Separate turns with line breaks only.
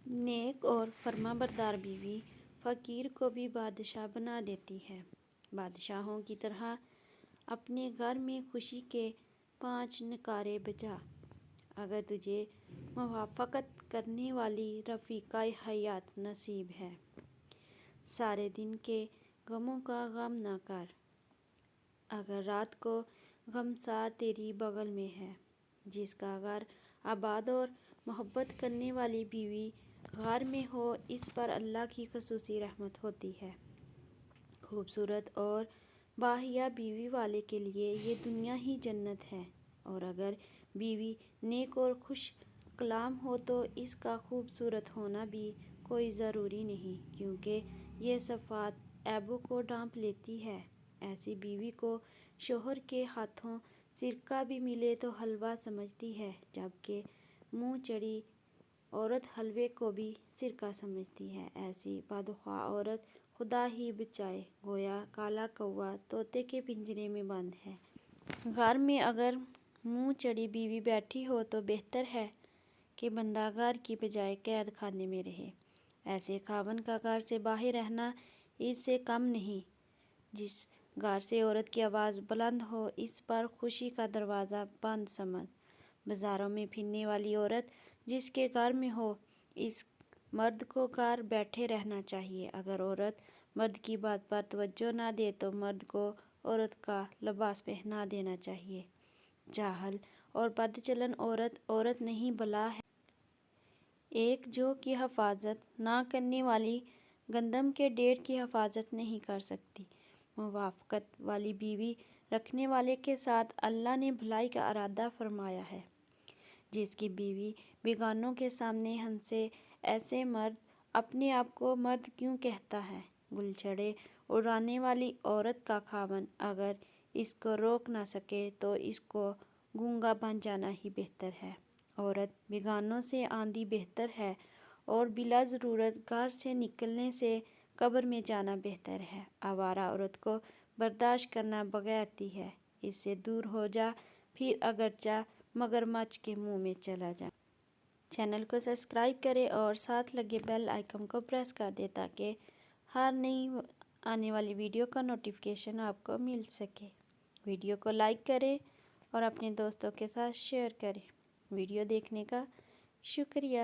نیک اور فرمانبردار بیوی فقیر کو بھی بادشاہ بنا دیتی ہے۔ بادشاہوں کی طرح اپنے گھر میں خوشی کے 5 نعرے بجا۔ اگر تجھے موافقت کرنے والی رفیقہ حیات نصیب ہے، سارے دن کے غموں کا غم نہ کر۔ اگر رات کو غمسار تیری بغل میں ہے، جس کا گھر آباد اور محبت کرنے والی بیوی گھر میں ہو، اس پر اللہ کی خصوصی رحمت ہوتی ہے۔ خوبصورت اور باحیا بیوی والے کے لیے یہ دنیا ہی جنت ہے، اور اگر بیوی نیک اور خوش کلام ہو تو اس کا خوبصورت ہونا بھی کوئی ضروری نہیں، کیونکہ یہ صفات عیبوں کو ڈھانپ لیتی ہے۔ ایسی بیوی کو شوہر کے ہاتھوں سرکہ بھی ملے تو حلوہ سمجھتی ہے، جبکہ منہ چڑی عورت حلوے کو بھی سرکہ سمجھتی ہے۔ ایسی بدخواہ عورت خدا ہی بچائے، گویا کالا کوا طوطے کے پنجرے میں بند ہے۔ گھر میں اگر منہ چڑی بیوی بیٹھی ہو تو بہتر ہے کہ بندہ گھر کی بجائے قید خانے میں رہے۔ ایسے خاوند کا گھر سے باہر رہنا اس سے کم نہیں۔ جس گھر سے عورت کی آواز بلند ہو، اس پر خوشی کا دروازہ بند سمجھ۔ بازاروں میں پھرنے والی عورت جس کے گھر میں ہو، اس مرد کو گھر بیٹھے رہنا چاہیے۔ اگر عورت مرد کی بات پر توجہ نہ دے تو مرد کو عورت کا لباس پہنا دینا چاہیے۔ جاہل اور بدچلن عورت عورت نہیں بلا ہے۔ ایک جو کی حفاظت نہ کرنے والی گندم کے ڈھیر کی حفاظت نہیں کر سکتی۔ موافقت والی بیوی رکھنے والے کے ساتھ اللہ نے بھلائی کا ارادہ فرمایا ہے۔ جس کی بیوی بیگانوں کے سامنے ہنسے، ایسے مرد اپنے آپ کو مرد کیوں کہتا ہے؟ گلچھڑے اڑانے والی عورت کا خاوند اگر اس کو روک نہ سکے تو اس کو گونگا بن جانا ہی بہتر ہے۔ عورت بیگانوں سے آندھی بہتر ہے، اور بلا ضرورت گھر سے نکلنے سے قبر میں جانا بہتر ہے۔ آوارہ عورت کو برداشت کرنا بغیرتی ہے۔ اس سے دور ہو جا، پھر اگرچہ مگرمچھ کے منہ میں چلا جا۔ چینل کو سبسکرائب کریں اور ساتھ لگے بیل آئیکن کو پریس کر دیں تاکہ ہر نئی آنے والی ویڈیو کا نوٹیفیکیشن آپ کو مل سکے۔ ویڈیو کو لائک کریں اور اپنے دوستوں کے ساتھ شیئر کریں۔ ویڈیو دیکھنے کا شکریہ۔